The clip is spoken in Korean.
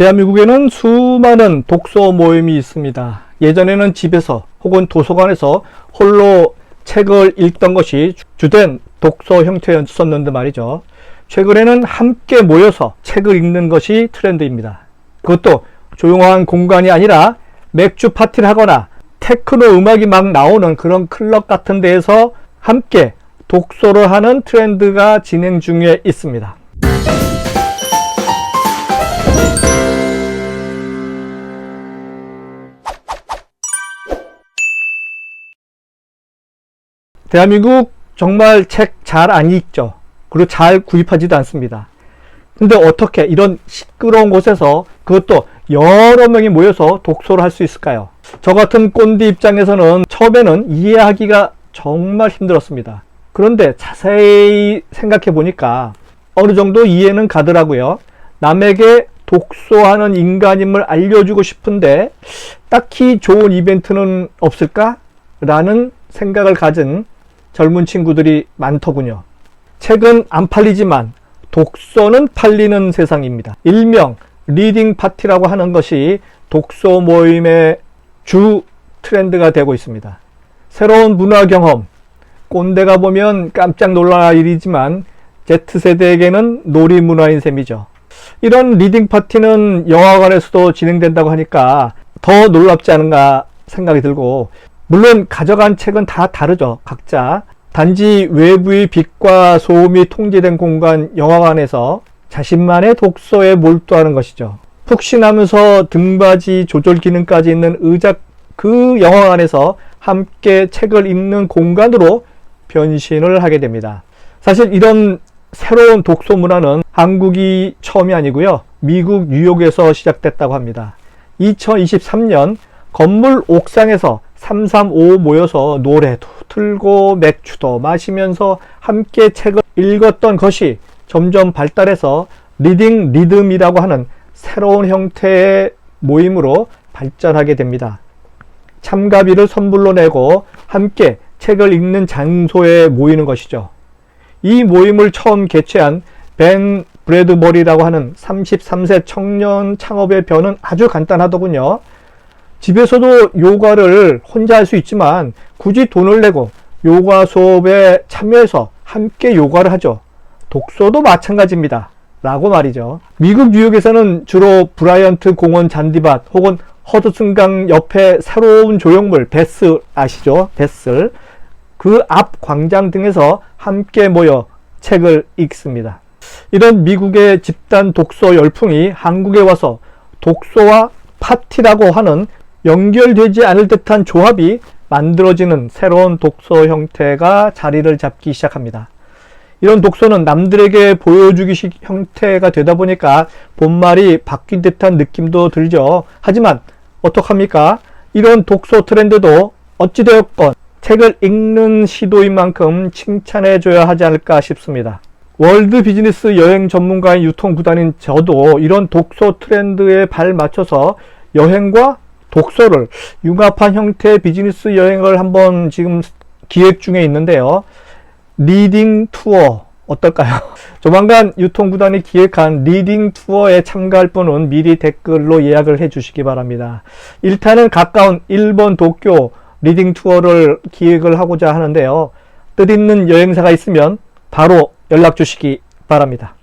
대한민국에는 수많은 독서 모임이 있습니다. 예전에는 집에서 혹은 도서관에서 홀로 책을 읽던 것이 주된 독서 형태였었는데 말이죠. 최근에는 함께 모여서 책을 읽는 것이 트렌드입니다. 그것도 조용한 공간이 아니라 맥주 파티를 하거나 테크노 음악이 막 나오는 그런 클럽 같은 데에서 함께 독서를 하는 트렌드가 진행 중에 있습니다. 대한민국 정말 책 잘 안 읽죠. 그리고 잘 구입하지도 않습니다. 근데 어떻게 이런 시끄러운 곳에서 그것도 여러 명이 모여서 독서를 할 수 있을까요? 저 같은 꼰대 입장에서는 처음에는 이해하기가 정말 힘들었습니다. 그런데 자세히 생각해 보니까 어느 정도 이해는 가더라고요. 남에게 독서하는 인간임을 알려주고 싶은데 딱히 좋은 이벤트는 없을까? 라는 생각을 가진 젊은 친구들이 많더군요. 책은 안 팔리지만 독서는 팔리는 세상입니다. 일명 리딩 파티라고 하는 것이 독서 모임의 주 트렌드가 되고 있습니다. 새로운 문화 경험, 꼰대가 보면 깜짝 놀랄 일이지만 Z세대에게는 놀이 문화인 셈이죠. 이런 리딩 파티는 영화관에서도 진행된다고 하니까 더 놀랍지 않은가 생각이 들고, 물론 가져간 책은 다 다르죠. 각자. 단지 외부의 빛과 소음이 통제된 공간 영화관에서 자신만의 독서에 몰두하는 것이죠. 푹신하면서 등받이 조절 기능까지 있는 의자, 그 영화관에서 함께 책을 읽는 공간으로 변신을 하게 됩니다. 사실 이런 새로운 독서 문화는 한국이 처음이 아니고요. 미국 뉴욕에서 시작됐다고 합니다. 2023년 건물 옥상에서 335 모여서 노래도 틀고 맥주도 마시면서 함께 책을 읽었던 것이 점점 발달해서 리딩 리듬이라고 하는 새로운 형태의 모임으로 발전하게 됩니다. 참가비를 선불로 내고 함께 책을 읽는 장소에 모이는 것이죠. 이 모임을 처음 개최한 벤 브래드버리라고 하는 33세 청년 창업의 변은 아주 간단하더군요. 집에서도 요가를 혼자 할 수 있지만 굳이 돈을 내고 요가 수업에 참여해서 함께 요가를 하죠. 독서도 마찬가지입니다. 라고 말이죠. 미국 뉴욕에서는 주로 브라이언트 공원 잔디밭 혹은 허드슨강 옆에 새로운 조형물 베슬 아시죠? 베슬. 그 앞 광장 등에서 함께 모여 책을 읽습니다. 이런 미국의 집단 독서 열풍이 한국에 와서 독서와 파티라고 하는 연결되지 않을 듯한 조합이 만들어지는 새로운 독서 형태가 자리를 잡기 시작합니다. 이런 독서는 남들에게 보여주기식 형태가 되다 보니까 본말이 바뀐 듯한 느낌도 들죠. 하지만 어떡합니까? 이런 독서 트렌드도 어찌되었건 책을 읽는 시도인 만큼 칭찬해줘야 하지 않을까 싶습니다. 월드 비즈니스 여행 전문가인 유통구단인 저도 이런 독서 트렌드에 발 맞춰서 여행과 독서를 융합한 형태의 비즈니스 여행을 한번 지금 기획 중에 있는데요. 리딩 투어 어떨까요? 조만간 유통구단이 기획한 리딩 투어에 참가할 분은 미리 댓글로 예약을 해 주시기 바랍니다. 일단은 가까운 일본 도쿄 리딩 투어를 기획을 하고자 하는데요. 뜻있는 여행사가 있으면 바로 연락 주시기 바랍니다.